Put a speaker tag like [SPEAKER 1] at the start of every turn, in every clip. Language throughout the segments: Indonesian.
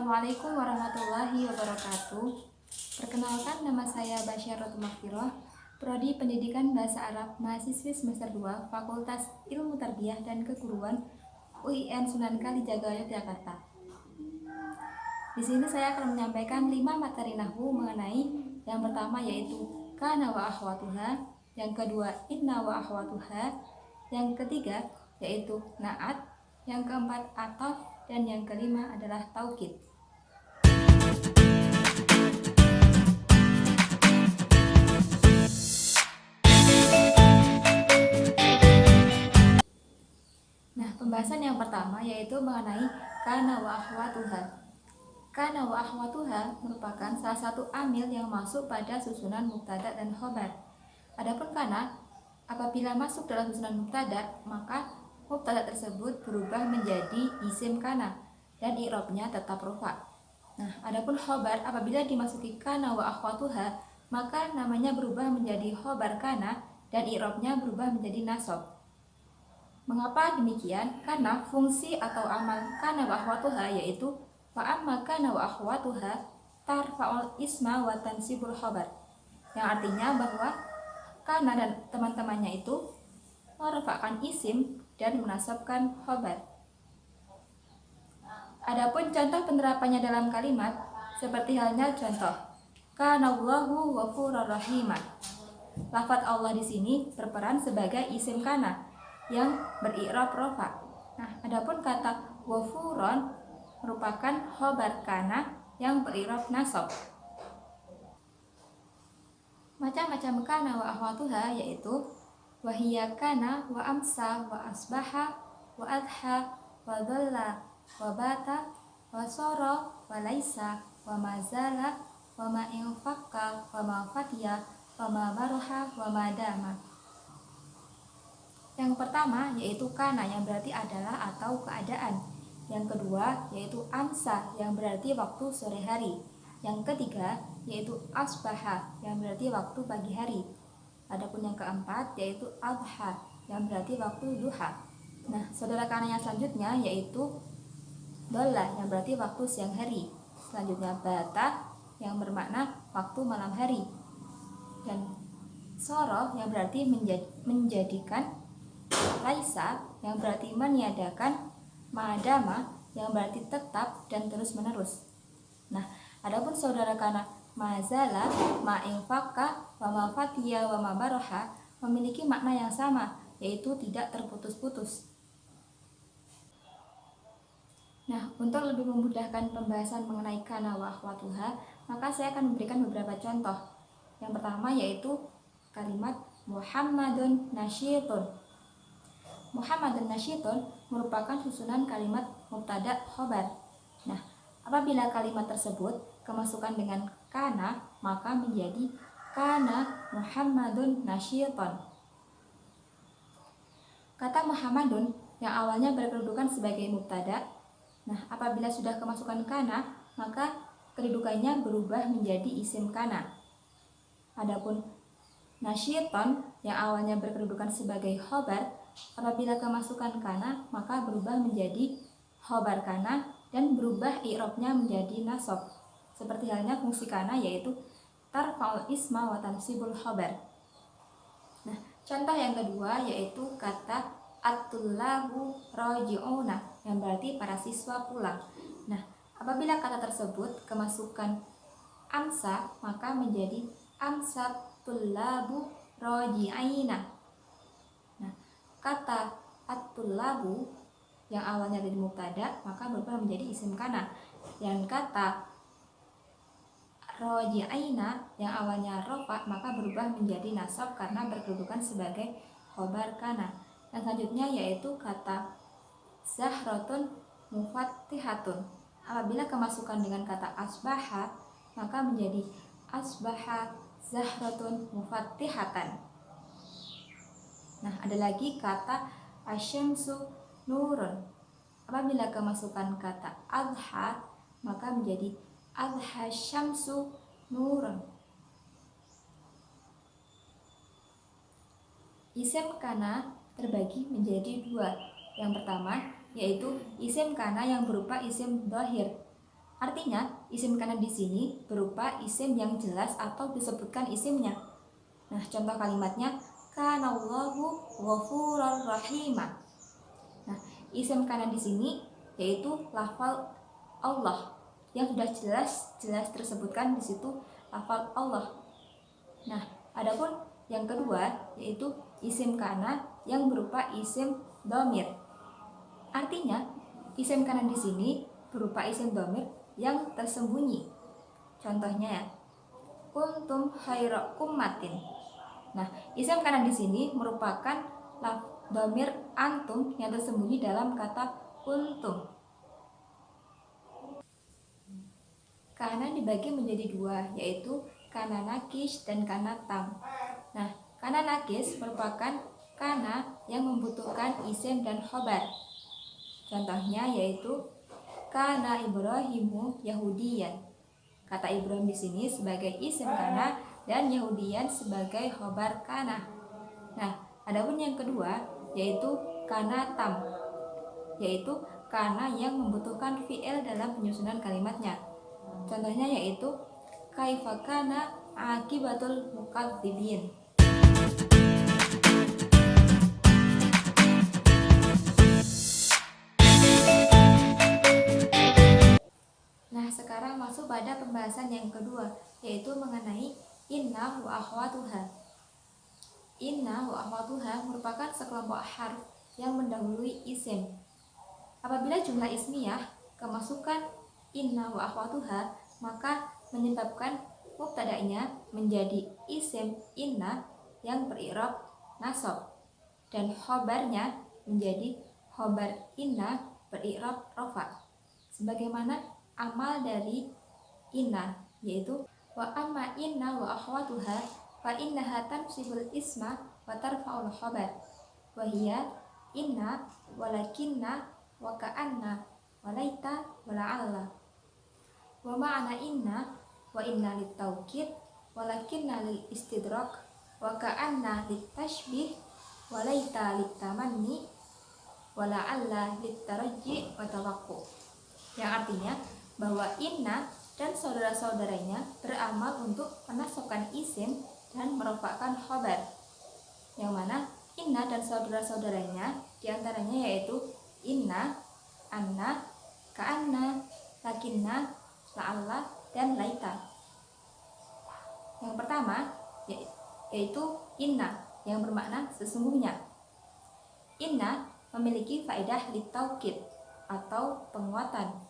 [SPEAKER 1] Assalamualaikum warahmatullahi wabarakatuh. Perkenalkan, nama saya Basyaratul Maghfirah, Prodi Pendidikan Bahasa Arab, mahasiswi semester 2, Fakultas Ilmu Tarbiyah dan Keguruan UIN Sunan Kalijaga, Yogyakarta. Di sini saya akan menyampaikan 5 materi nahwu mengenai yang pertama yaitu kana wa akhwatuha, yang kedua inna wa akhwatuha, yang ketiga yaitu na'at, yang keempat ataf, dan yang kelima adalah taukid. Nah, pembahasan yang pertama yaitu mengenai kana wa akhwatuha. Kana wa akhwatuha merupakan salah satu amil yang masuk pada susunan mubtada dan khobar. Adapun kana, apabila masuk dalam susunan mubtada, maka mubtada tersebut berubah menjadi isim kana dan i'rabnya tetap rufa. Nah, adapun khobar, apabila dimasuki kana wa akhwatuha, maka namanya berubah menjadi khobar kana dan i'rabnya berubah menjadi nasab. Mengapa demikian? Karena fungsi atau amal kana wa akhwatuha yaitu wa amma kana wa akhwatuha tarfa'ul isma wa tansibul khobar, yang artinya bahwa kana dan teman-temannya itu merafa'kan isim dan menasabkan khobar. Adapun contoh penerapannya dalam kalimat seperti halnya contoh kanallahu ghafurur rahimah. Lafaz Allah di sini berperan sebagai isim kana yang beri'rab rafa. Nah, adapun kata ghafuron merupakan khobar kana yang beri'rab nasab. Macam-macam kana wa akhwatuha yaitu wahiyya kana wa amsa wa asbaha wa adha wa dhalla wa bata wa sara wa laisa wa mazala wa ma infaqqa wa ma fatiya wa ma baruha wa ma dama. Yang pertama yaitu kana yang berarti adalah atau keadaan. Yang kedua yaitu amsa yang berarti waktu sore hari. Yang ketiga yaitu asbaha yang berarti waktu pagi hari. Adapun yang keempat yaitu adha yang berarti waktu duha. Nah, saudara kana yang selanjutnya yaitu dola yang berarti waktu siang hari. Selanjutnya bata yang bermakna waktu malam hari. Dan soro yang berarti menjadikan. Laisa yang berarti meniadakan. Madama yang berarti tetap dan terus menerus. Nah, adapun saudara kana mazala, ma infaqqa, wa ma fatiya, wa ma baroha memiliki makna yang sama, yaitu tidak terputus-putus. Nah, untuk lebih memudahkan pembahasan mengenai kana wa akhwatuha, maka saya akan memberikan beberapa contoh. Yang pertama yaitu kalimat Muhammadun nasyitun. Muhammadun nasyitun merupakan susunan kalimat mubtada khobar. Nah, apabila kalimat tersebut kemasukan dengan kana, maka menjadi kana Muhammadun nasyitun. Kata Muhammadun yang awalnya berkedudukan sebagai mubtada, nah apabila sudah kemasukan kana, maka kedudukannya berubah menjadi isim kana. Adapun nasyitun yang awalnya berkedudukan sebagai khobar, apabila kemasukan kana, maka berubah menjadi khobar kana dan berubah i'rabnya menjadi nasab. Seperti halnya fungsi kana yaitu tarfa'ul isma wa tansibul khobar. Nah, contoh yang kedua yaitu kata at-tullabu raji'una yang berarti para siswa pulang. Nah, apabila kata tersebut kemasukan amsa, maka menjadi amsa tullabu raji'ina. Nah, kata at-tullabu yang awalnya dari mubtada maka berubah menjadi isim kana. Yang kata raji'ina yang awalnya rafa maka berubah menjadi nasab karena berkedudukan sebagai khobar kana. Yang selanjutnya yaitu kata zahratun mufattihatun. Apabila kemasukan dengan kata asbaha maka menjadi asbaha zahratun mufattihatan. Nah, ada lagi kata asyamsu nurun. Apabila kemasukan kata adha maka menjadi adha syamsu nurun. Isim kana terbagi menjadi dua. Yang pertama yaitu isim kana yang berupa isim dhahir. Artinya, isim kana di sini berupa isim yang jelas atau disebutkan isimnya. Nah, contoh kalimatnya kanallahu ghafurur rahima. Nah, isim kana di sini yaitu lafal Allah yang sudah jelas tersebutkan di situ lafal Allah. Nah, adapun yang kedua yaitu isim kana yang berupa isim dhamir. Artinya, isim kana di sini berupa isim dhamir yang tersembunyi. Contohnya ya, kuntum khaira ummatin. Nah, isim kana di sini merupakan dhamir antum yang tersembunyi dalam kata kuntum. Kana dibagi menjadi dua, yaitu kana nakis dan kana tam. Nah, kana nakis merupakan kana yang membutuhkan isim dan khobar. Contohnya yaitu kana Ibrahimu Yahudiyan. Kata Ibrahim di sini sebagai isim kana dan Yahudiyan sebagai khobar kana. Nah, adapun yang kedua yaitu kana tam, yaitu kana yang membutuhkan fi'il dalam penyusunan kalimatnya. Contohnya yaitu kaifa kana akibatul mukadzibin. Nah, sekarang masuk pada pembahasan yang kedua, yaitu mengenai inna wa akhwatuha. Inna wa akhwatuha merupakan sekelompok harf yang mendahului isim. Apabila jumlah ismiyah kemasukan inna wa akhwatuha, maka menyebabkan mubtada'nya menjadi isim inna yang beri'rab nasab dan khobarnya menjadi khobar inna beri'rab rafa. Sebagaimana amal dari inna, yaitu wa amma inna wa akhwatuha fa innaha tansibul isma wa tarfa'ul khobar wa hiya inna walakinna wa ka'anna walaita wala'alla. Wa ma'ana inna wa inna littaukid walakinna lil istidrak wa ka'anna littashbih walaita littamanni wala'alla littaraji wa tawakku. Yang artinya bahwa inna dan saudara-saudaranya beramal untuk menasabkan isim dan merofakkan khobar, yang mana inna dan saudara-saudaranya diantaranya yaitu inna, anna, ka'anna, lakinna, la'alla, dan laita. Yang pertama yaitu inna yang bermakna sesungguhnya. Inna memiliki faedah litaukid atau penguatan.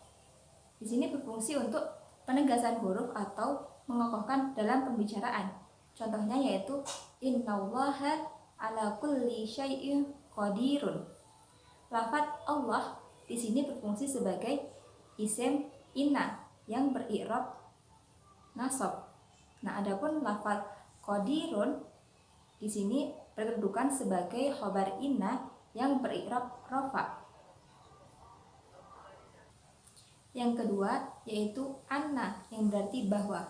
[SPEAKER 1] Di sini berfungsi untuk penegasan huruf atau mengokohkan dalam pembicaraan. Contohnya yaitu innallaha ala kulli syai'in qadirun. Lafaz Allah di sini berfungsi sebagai isim inna yang beri'rab nasab. Nah, adapun lafaz qadirun di sini berkedudukan sebagai khobar inna yang beri'rab rafa. Yang kedua yaitu anna yang berarti bahwa.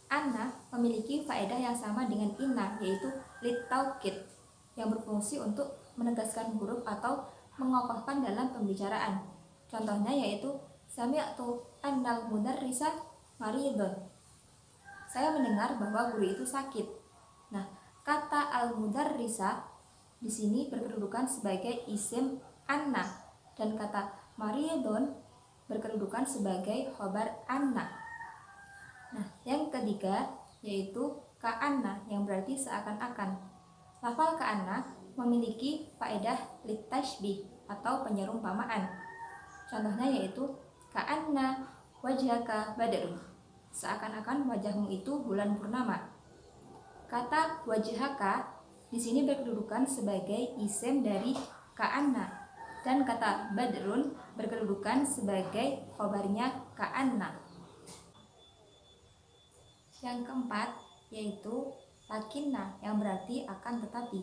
[SPEAKER 1] Anna memiliki faedah yang sama dengan inna, yaitu litaukid yang berfungsi untuk menegaskan huruf atau mengokohkan dalam pembicaraan. Contohnya yaitu sami'tu annal mudarrisa maridun. Saya mendengar bahwa guru itu sakit. Nah, kata al-mudarrisa di sini berkedudukan sebagai isim anna dan kata maridun berkedudukan sebagai khobar anna. Nah, yang ketiga yaitu ka'anna yang berarti seakan-akan. Lafal ka'anna memiliki faedah litashbih atau penyerumpamaan. Contohnya yaitu ka'anna wajhaka badrun. Seakan-akan wajahmu itu bulan purnama. Kata wajhaka di sini berkedudukan sebagai isim dari ka'anna dan kata badrun berkedudukan sebagai khobarnya ka'anna. Yang keempat yaitu lakinna yang berarti akan tetapi.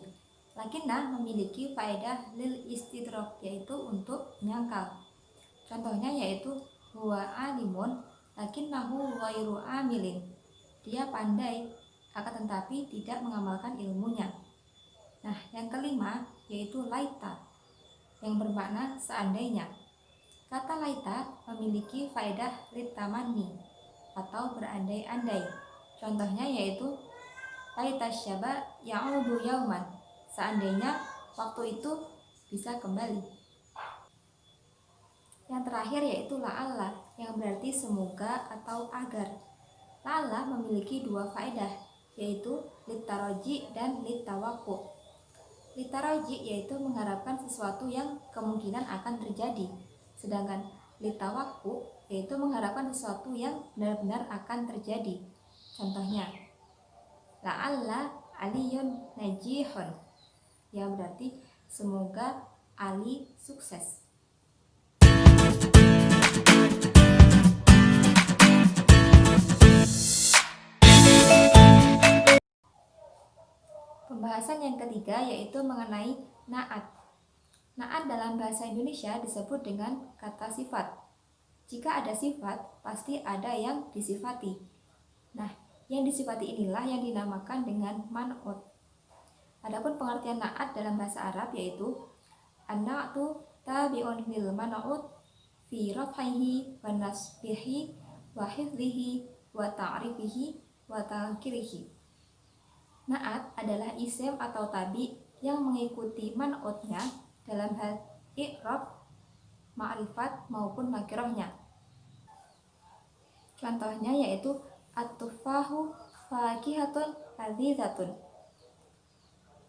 [SPEAKER 1] Lakinna memiliki faedah lil istidrak, yaitu untuk menyangkal. Contohnya yaitu huwa alimun lakinnahu ghairu amilin. Dia pandai akan tetapi tidak mengamalkan ilmunya. Nah, yang kelima yaitu laita yang bermakna seandainya. Kata laita memiliki faedah litamani atau berandai-andai. Contohnya yaitu laita syaba ya'udu yauman. Seandainya waktu itu bisa kembali. Yang terakhir yaitu la'alla, yang berarti semoga atau agar. La'alla memiliki dua faedah, yaitu litaroji dan litawaqu. Litaroji yaitu mengharapkan sesuatu yang kemungkinan akan terjadi, sedangkan litawaqu yaitu mengharapkan sesuatu yang benar-benar akan terjadi. Contohnya, la'alla aliyun najihun, yang berarti semoga Ali sukses. Pembahasan yang ketiga yaitu mengenai na'at. Na'at dalam bahasa Indonesia disebut dengan kata sifat. Jika ada sifat, pasti ada yang disifati. Nah, yang disifati inilah yang dinamakan dengan man'ut. Adapun pengertian na'at dalam bahasa Arab yaitu an-na'tu tabi'un lil man'ut fi raf'ihi wa nasbihi wa hifdhihi wa ta'rifihi wa tangkirihi. Na'at adalah isim atau tabi yang mengikuti man'utnya dalam hal i'rab, ma'rifat maupun nakirahnya. Contohnya yaitu at-tufahu fakihatun ladzizatun.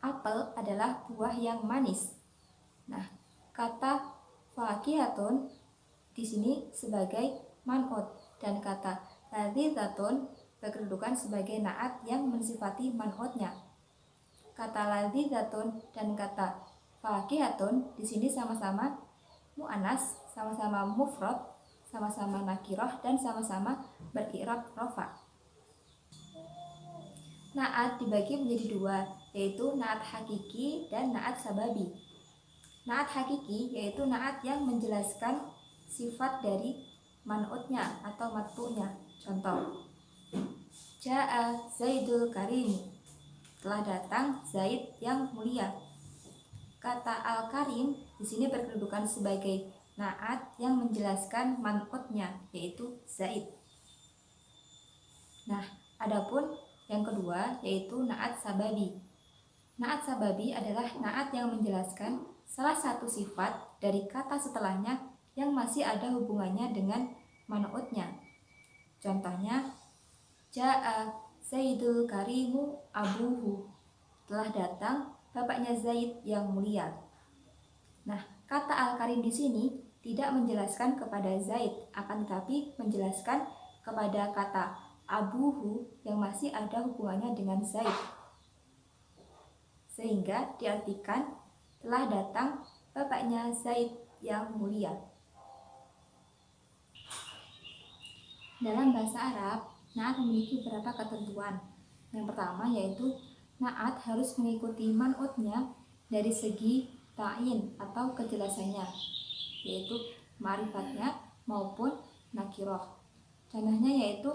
[SPEAKER 1] Apel adalah buah yang manis. Nah, kata fakihatun di sini sebagai man'ut dan kata ladzizatun berkedudukan sebagai na'at yang mensifati man'utnya. Kata ladzizatun dan kata fakihatun di sini sama-sama mu'annas, sama-sama mufrad, sama-sama nakirah dan sama-sama beri'rab rafa. Na'at dibagi menjadi dua, yaitu na'at hakiki dan na'at sababi. Na'at hakiki yaitu na'at yang menjelaskan sifat dari man'utnya atau matbu'nya. Contoh, Ja'a Zaidul Karim, telah datang Zaid yang mulia. Kata Al-Karim di sini berkedudukan sebagai na'at yang menjelaskan man'utnya, yaitu Zaid. Nah, adapun yang kedua yaitu na'at sababi. Na'at sababi adalah na'at yang menjelaskan salah satu sifat dari kata setelahnya yang masih ada hubungannya dengan man'utnya. Contohnya, Ja'a Zaidul Karimu abuhu, telah datang bapaknya Zaid yang mulia. Nah, kata Al-Karim di sini tidak menjelaskan kepada Zaid, akan tetapi menjelaskan kepada kata abuhu yang masih ada hubungannya dengan Zaid, sehingga diartikan telah datang bapaknya Zaid yang mulia. Dalam bahasa Arab, na'at memiliki beberapa ketentuan. Yang pertama yaitu na'at harus mengikuti man'utnya dari segi ta'in atau kejelasannya, yaitu ma'rifatnya maupun nakirah. Contohnya yaitu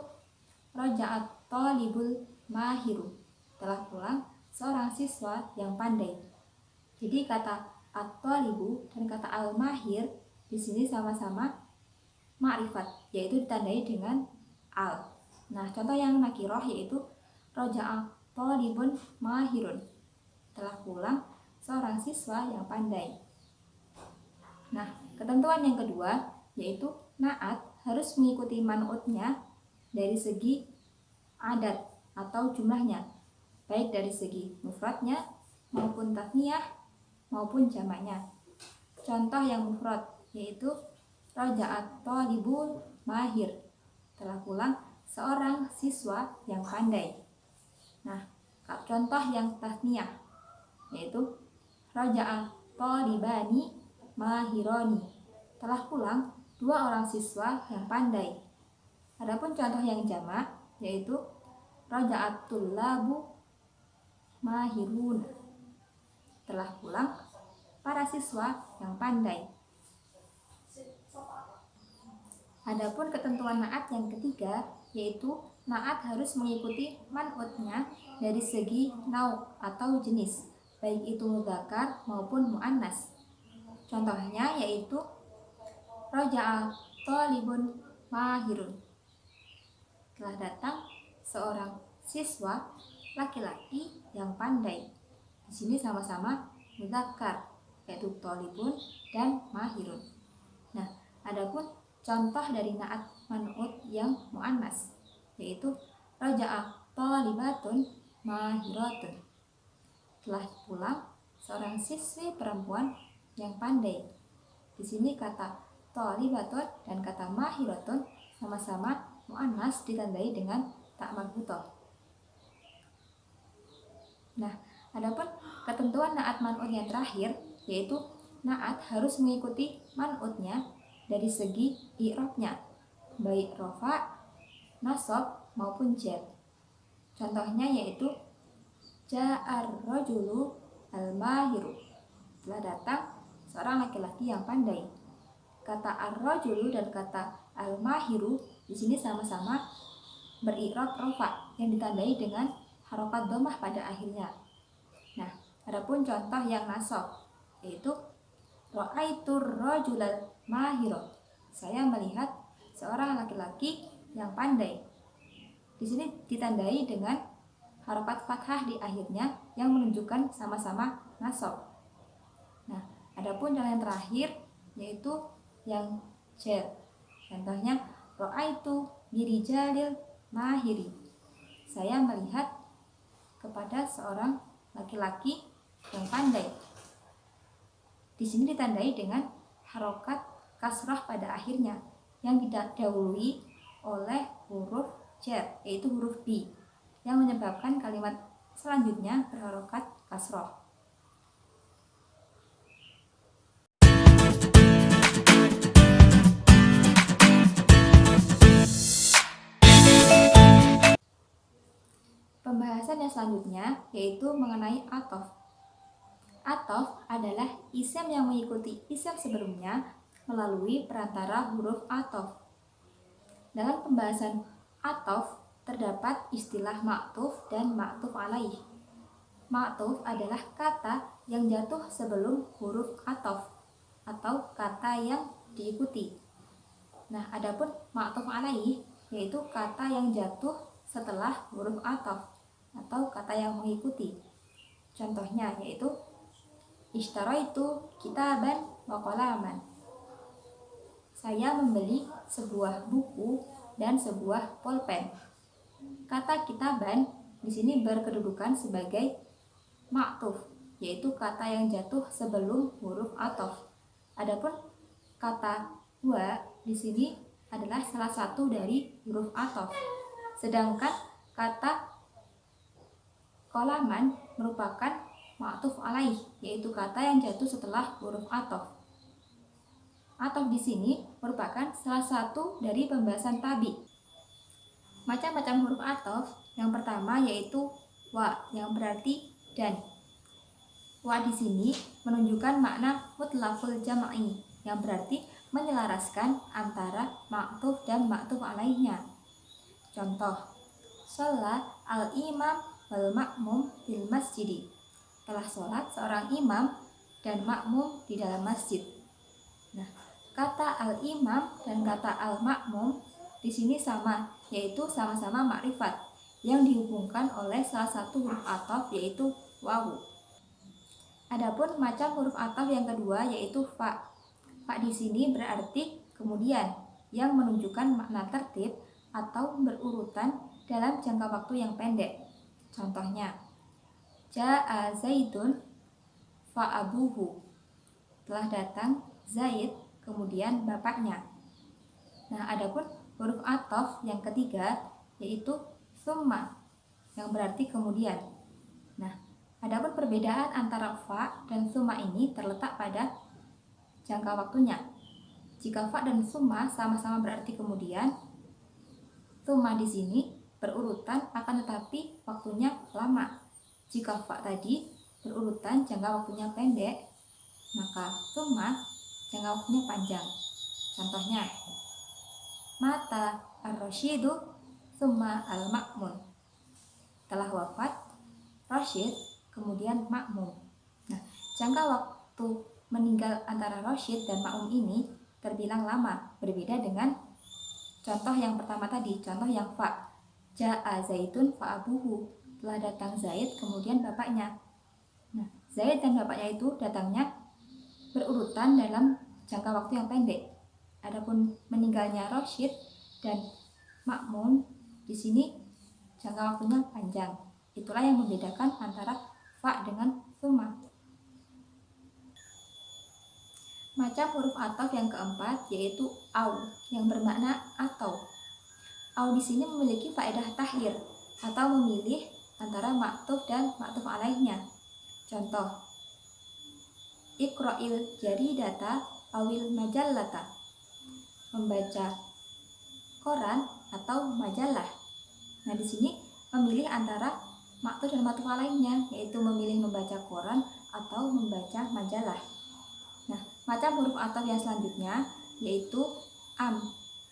[SPEAKER 1] raja'at talibul mahiru, telah pulang seorang siswa yang pandai. Jadi kata at-talibu dan kata al-mahir di sini sama-sama ma'rifat, yaitu ditandai dengan al. Nah, contoh yang nakirah yaitu roja'a talibun mahirun, telah pulang seorang siswa yang pandai. Nah, ketentuan yang kedua yaitu na'at harus mengikuti man'utnya dari segi adat atau jumlahnya, baik dari segi mufradnya maupun tasniyah maupun jamaknya. Contoh yang mufrad yaitu raja'at talibul mahir, telah pulang seorang siswa yang pandai. Nah, contoh yang tasniyah yaitu raja'at talibani mahironi, telah pulang dua orang siswa yang pandai. Adapun contoh yang jamak yaitu raja'at tullabu mahirun, telah pulang para siswa yang pandai. Adapun ketentuan na'at yang ketiga yaitu na'at harus mengikuti man'utnya dari segi nau atau jenis, baik itu mudzakar maupun muannas. Contohnya yaitu Roja'a thalibun mahirun. Telah datang seorang siswa laki-laki yang pandai. Di sini sama-sama mudzakkar, yaitu thalibun dan mahirun. Nah, adapun contoh dari naat man'ut yang muannas yaitu raja'a thalibatun mahiratun. Telah pulang seorang siswi perempuan yang pandai. Di sini kata thalibatun dan kata mahiratun sama-sama muannas ditandai dengan tak marbutoh. Nah, adapun ketentuan naat man'ut yang terakhir yaitu naat harus mengikuti man'utnya dari segi i'rabnya, baik rofa, nasab maupun jar. Contohnya yaitu ja'ar rajulu al-mahiru. Telah datang seorang laki-laki yang pandai. Kata ar-rajulu dan kata al-mahiru di sini sama-sama beri'rab rofa yang ditandai dengan harokat dhammah pada akhirnya. Nah, adapun contoh yang nasab yaitu ra'aitur rajulal mahira. Saya melihat seorang laki-laki yang pandai. Di sini ditandai dengan harokat fathah di akhirnya yang menunjukkan sama-sama nasab. Nah, adapun yang terakhir yaitu yang jar. Contohnya ra'aitu birijalil mahiri. Saya melihat kepada seorang laki-laki yang pandai. Di sini ditandai dengan harokat kasrah pada akhirnya yang didahului oleh huruf jar, yaitu huruf B, yang menyebabkan kalimat selanjutnya berharokat kasrah. Pembahasan yang selanjutnya yaitu mengenai atof. Atof adalah isim yang mengikuti isim sebelumnya melalui perantara huruf atof. Dalam pembahasan atof terdapat istilah ma'tuf dan ma'tuf alaih. Ma'tuf adalah kata yang jatuh sebelum huruf atof atau kata yang diikuti. Nah, adapun ma'tuf alaih yaitu kata yang jatuh setelah huruf atof atau kata yang mengikuti. Contohnya yaitu ishtaraitu kitaban wa qalaman. Saya membeli sebuah buku dan sebuah pulpen. Kata kitaban di sini berkedudukan sebagai ma'tuf, yaitu kata yang jatuh sebelum huruf atof. Adapun kata wa di sini adalah salah satu dari huruf atof. Sedangkan kata qalaman merupakan ma'tuf alaih, yaitu kata yang jatuh setelah huruf atof. Atof di sini merupakan salah satu dari pembahasan tabi. Macam-macam huruf atof, yang pertama yaitu wa, yang berarti dan. Wa di sini menunjukkan makna mutlaqul jam'i, yang berarti menyelaraskan antara ma'tuf dan ma'tuf alaihnya. Contoh, sholat al-imam wal ma'mum fil masjidi. Telah sholat seorang imam dan makmum di dalam masjid. Nah, kata al-imam dan kata al-makmum di sini sama, yaitu sama-sama makrifat yang dihubungkan oleh salah satu huruf atof yaitu wawu. Adapun macam huruf atof yang kedua yaitu fa. Fa di sini berarti kemudian yang menunjukkan makna tertib atau berurutan dalam jangka waktu yang pendek. Contohnya, ja'a Zaidun fa abuhu. Telah datang Zaid kemudian bapaknya. Nah, adapun huruf atof yang ketiga yaitu summa, yang berarti kemudian. Nah, adapun perbedaan antara fa dan summa ini terletak pada jangka waktunya. Jika fa dan summa sama-sama berarti kemudian, summa di sini berurutan akan tetapi waktunya lama. Jika fa tadi berurutan jangka waktunya pendek, maka summa jangka waktunya panjang. Contohnya, mata ar-rasyidu summa al-ma'mun. Telah wafat Rasyid kemudian makmum. Nah, jangka waktu meninggal antara Rasyid dan makmum ini terbilang lama, berbeda dengan contoh yang pertama tadi, contoh yang fa. Ja'a Zaidun fa abuhu, telah datang Zaid kemudian bapaknya. Nah, Zaid dan bapaknya itu datangnya berurutan dalam jangka waktu yang pendek. Adapun meninggalnya Rasyid dan Ma'mun di sini jangka waktunya panjang. Itulah yang membedakan antara fa dengan summa. Macam huruf ataf yang keempat yaitu au yang bermakna atau. Au di sini memiliki faedah takhir atau memilih antara maktuf dan maktuf alaihnya. Contoh, Iqra'il jaridata awil majallata, membaca koran atau majalah. Nah, di sini memilih antara maktuf dan maktuf alaihnya, yaitu memilih membaca koran atau membaca majalah. Nah, macam huruf ataf yang selanjutnya yaitu am,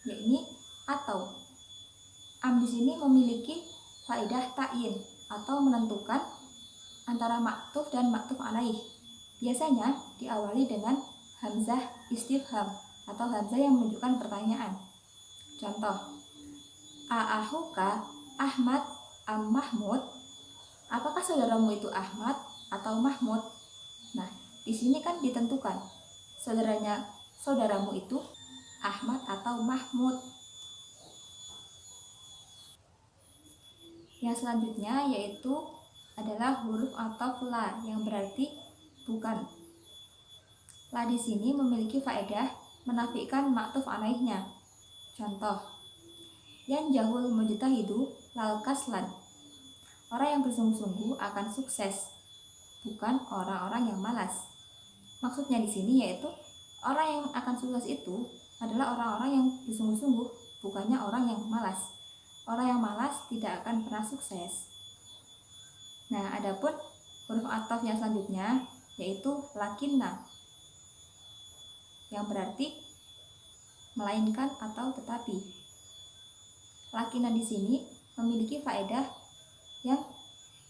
[SPEAKER 1] yakni atau. Am di sini memiliki faedah ta'yin atau menentukan antara maktuf dan maktuf alaih. Biasanya diawali dengan hamzah istifham atau hamzah yang menunjukkan pertanyaan. Contoh, A'ahuka Ahmad am Mahmud? Apakah saudaramu itu Ahmad atau Mahmud? Nah, di sini kan ditentukan saudaramu itu Ahmad atau Mahmud. Yang selanjutnya yaitu adalah huruf ataf la yang berarti bukan. La di sini memiliki faedah menafikan maktuf alaihnya. Contoh, yang jahul mujtahidu lal kaslan. Orang yang bersungguh-sungguh akan sukses, bukan orang-orang yang malas. Maksudnya di sini yaitu orang yang akan sukses itu adalah orang-orang yang bersungguh-sungguh, bukannya orang yang malas. Orang yang malas tidak akan pernah sukses. Nah, adapun huruf ataf yang selanjutnya yaitu lakinna yang berarti melainkan atau tetapi. Lakinna di sini memiliki faedah yang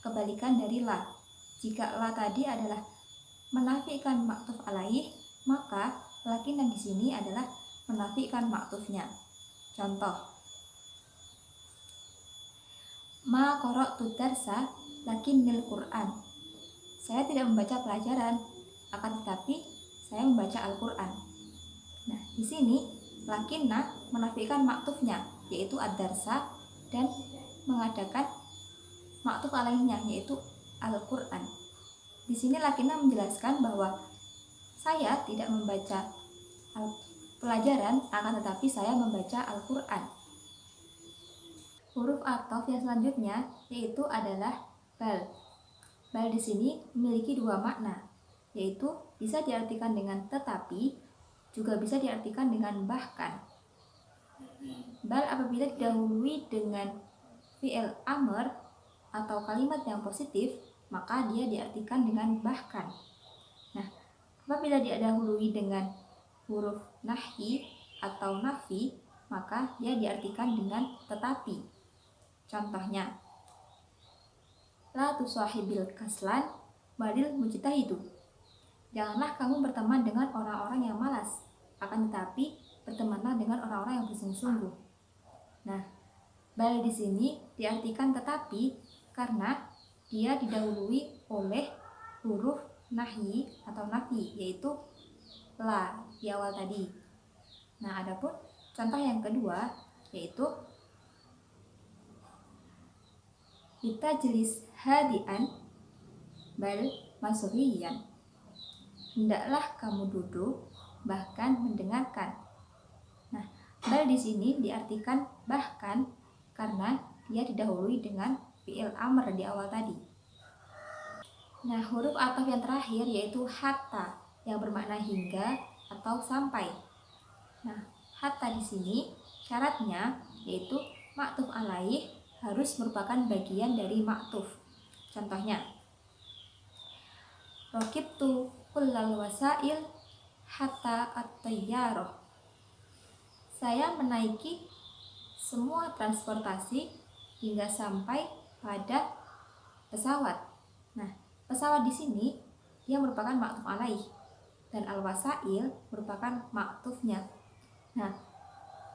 [SPEAKER 1] kebalikan dari la. Jika la tadi adalah menafikan maktuf alaih, maka lakinna di sini adalah menafikan maktufnya. Contoh, ma qara'tu darsa lakinnil Qur'an. Saya tidak membaca pelajaran, akan tetapi saya membaca Al-Qur'an. Nah, di sini lakinna menafikan maktufnya yaitu ad-darsa dan mengadakan maktuf alaihnya yaitu Al-Qur'an. Di sini lakinna menjelaskan bahwa saya tidak membaca pelajaran, akan tetapi saya membaca Al-Qur'an. Huruf ataf yang selanjutnya yaitu adalah bal. Bal di sini memiliki dua makna, yaitu bisa diartikan dengan tetapi, juga bisa diartikan dengan bahkan. Bal apabila didahului dengan fi'il amr atau kalimat yang positif, maka dia diartikan dengan bahkan. Nah, apabila didahului dengan huruf nahi atau nafi, maka dia diartikan dengan tetapi. Contohnya, la tusahibil kaslan balil mujtahidu. Janganlah kamu berteman dengan orang-orang yang malas, akan tetapi bertemanlah dengan orang-orang yang bersungguh-sungguh. Nah, bal di sini diartikan tetapi karena dia didahului oleh huruf nahi atau nafi, yaitu la di awal tadi. Nah, adapun contoh yang kedua yaitu kita jelis hadian bal masuriyan. Hendaklah kamu duduk bahkan mendengarkan. Nah, bal di sini diartikan bahkan karena dia didahului dengan fi'il amr di awal tadi. Nah, huruf ataf yang terakhir yaitu hatta yang bermakna hingga atau sampai. Nah, hatta di sini syaratnya yaitu maktuf alaih harus merupakan bagian dari maktuf. Contohnya, raqibtu kullal wasail hatta at-tayyarah. Saya menaiki semua transportasi hingga sampai pada pesawat. Nah, pesawat di sini dia merupakan maktuf alaih. dan al-wasail merupakan ma'tufnya. Nah,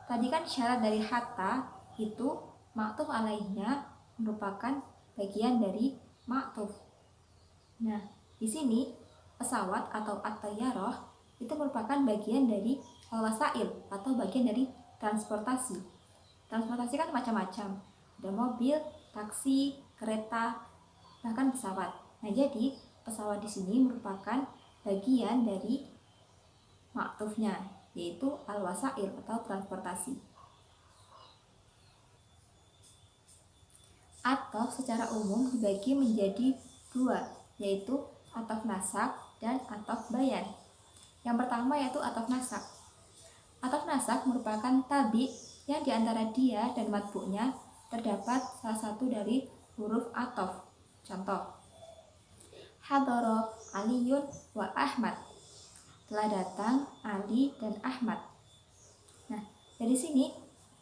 [SPEAKER 1] tadi kan syarat dari hatta itu ma'tuf alaihnya merupakan bagian dari ma'tuf. Nah, di sini pesawat atau at-tayyarah itu merupakan bagian dari al-wasail atau bagian dari transportasi. Transportasi kan macam-macam. Ada mobil, taksi, kereta, bahkan pesawat. Nah, jadi pesawat di sini merupakan bagian dari ma'tufnya, yaitu al-wasail atau transportasi. Ataf secara umum dibagi menjadi dua, yaitu ataf nasab dan ataf bayan. Yang pertama yaitu ataf nasab. Ataf nasab merupakan tabi yang diantara dia dan matbu'nya terdapat salah satu dari huruf ataf. Contoh, hadara Aliyun wa Ahmad. Telah datang Ali dan Ahmad. Nah, dari sini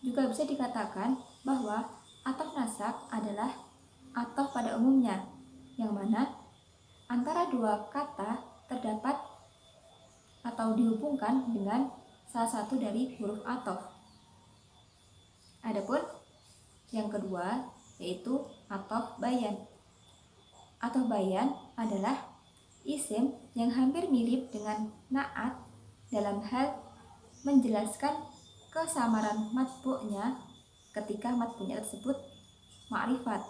[SPEAKER 1] juga bisa dikatakan bahwa ataf nasab adalah ataf pada umumnya, yang mana antara dua kata terdapat atau dihubungkan dengan salah satu dari huruf ataf. Adapun yang kedua yaitu ataf bayan. Ataf bayan adalah isim yang hampir mirip dengan na'at dalam hal menjelaskan kesamaran matbu'nya ketika matbu'nya tersebut ma'rifat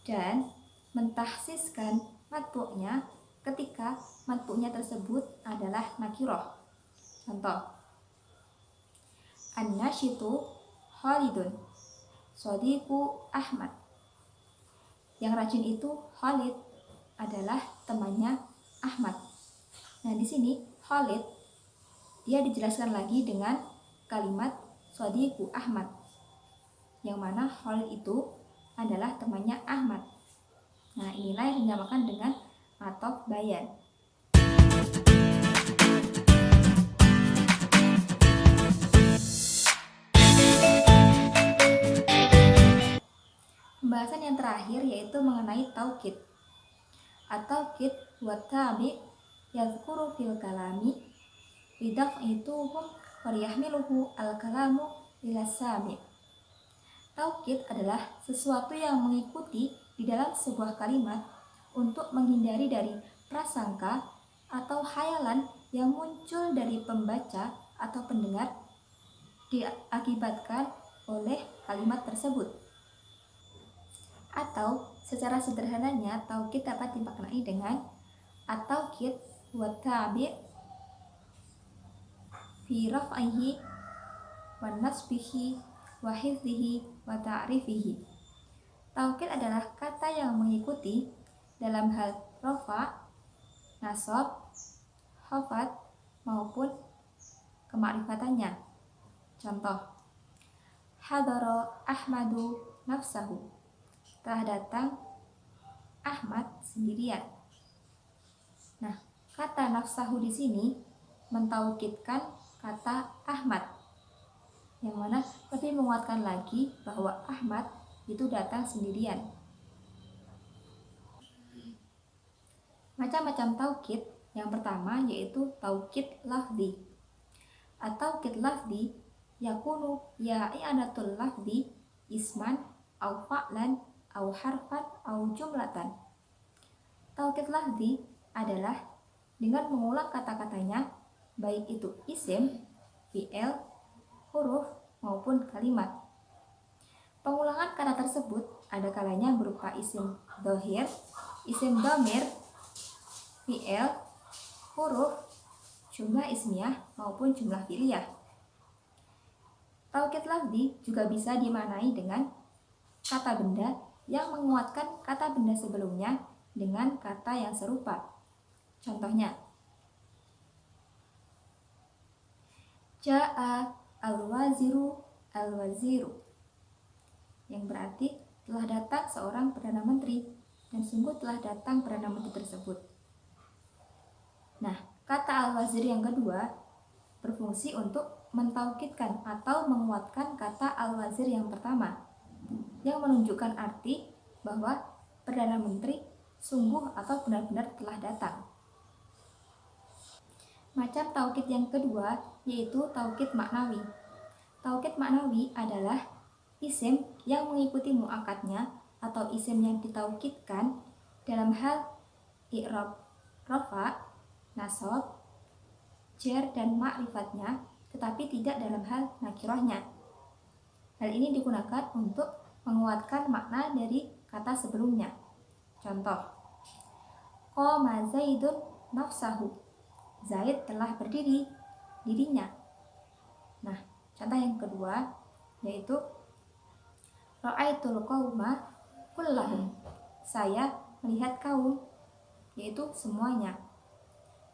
[SPEAKER 1] dan mentahsiskan matbu'nya ketika matbu'nya tersebut adalah nakirah. Contoh, an-nasyitu Khalidun Shodiqu Ahmad. Yang rajin itu Khalid adalah temannya Ahmad. Nah, di sini Khalid dia dijelaskan lagi dengan kalimat Shodiqu Ahmad, yang mana Khalid itu adalah temannya Ahmad. Nah, inilah yang dinamakan dengan ataf bayan. Pembahasan yang terakhir yaitu mengenai taukid. At-taukid wa tabi yadhkuru fil kalami bidaf'ituhum wa yahmiluhu al-kalamu ila sami'. Taukid adalah sesuatu yang mengikuti di dalam sebuah kalimat untuk menghindari dari prasangka atau hayalan yang muncul dari pembaca atau pendengar diakibatkan oleh kalimat tersebut. Atau secara sederhananya taukid dapat dimaknai dengan at-taukid wa tabi' fi raf'ihi wa nasbihi wa hifzihi wa ta'rifihi. Taukid adalah kata yang mengikuti dalam hal rafa, nasab, khafat maupun kemakrifatannya. Contoh, hadara Ahmadu nafsahu. Telah datang Ahmad sendirian. Nah, kata nafsahu di sini mentaukidkan kata Ahmad, yang mana lebih menguatkan lagi bahwa Ahmad itu datang sendirian. Macam-macam taukid. Yang pertama yaitu taukid lafzi. At-taukid lafzi yakunu i'anatul lafzi isman au fa'lan au harfan au jumlatan. Taukid lafzi adalah dengan mengulang kata-katanya, baik itu isim, fi'il, huruf maupun kalimat. Pengulangan kata tersebut ada kalanya berupa isim dhohir, isim dhamir, fi'il, huruf, jumlah ismiyah maupun jumlah fi'liyah. Taukid lafzi juga bisa dimaknai dengan kata benda yang menguatkan kata benda sebelumnya dengan kata yang serupa. Contohnya, ja'a al-waziru al-waziru, yang berarti telah datang seorang Perdana Menteri, dan sungguh telah datang Perdana Menteri tersebut. Nah, kata al-wazir yang kedua berfungsi untuk mentaukidkan atau menguatkan kata al-wazir yang pertama, yang menunjukkan arti bahwa Perdana Menteri sungguh atau benar-benar telah datang. Macam taukid yang kedua yaitu taukid maknawi. Taukid maknawi adalah isim yang mengikuti muakatnya atau isim yang ditaukidkan dalam hal i'rab, rafa, nasab, jar dan ma'rifatnya, tetapi tidak dalam hal nakirahnya. Hal ini digunakan untuk menguatkan makna dari kata sebelumnya. Contoh, qama Zaidun nafsahu. Zaid telah berdiri dirinya. Nah, contoh yang kedua yaitu ra'aitul qauma kullahum. Saya melihat kaum, yaitu semuanya.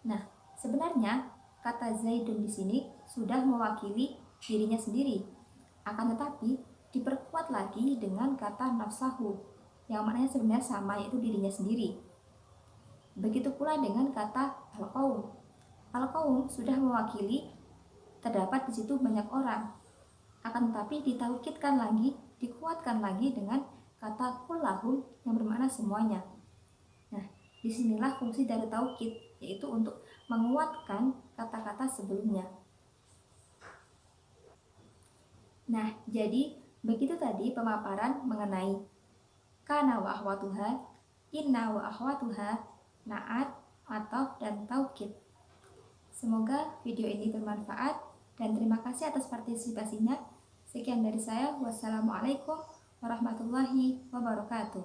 [SPEAKER 1] Nah, sebenarnya kata Zaidun di sini sudah mewakili dirinya sendiri. Akan tetapi diperkuat lagi dengan kata nafsahu yang maknanya sebenarnya sama, yaitu dirinya sendiri. Begitu pula dengan kata al-qaum. Al-qaum sudah mewakili terdapat di situ banyak orang. Akan tetapi ditaukidkan lagi, dikuatkan lagi dengan kata kullahum yang bermakna semuanya. Nah, disinilah fungsi dari taukid, yaitu untuk menguatkan kata-kata sebelumnya. Nah, jadi begitu tadi pemaparan mengenai kana wa akhwatuha, inna wa akhwatuha, na'at, ataf, dan taukid. Semoga video ini bermanfaat dan terima kasih atas partisipasinya. Sekian dari saya. Wassalamualaikum warahmatullahi wabarakatuh.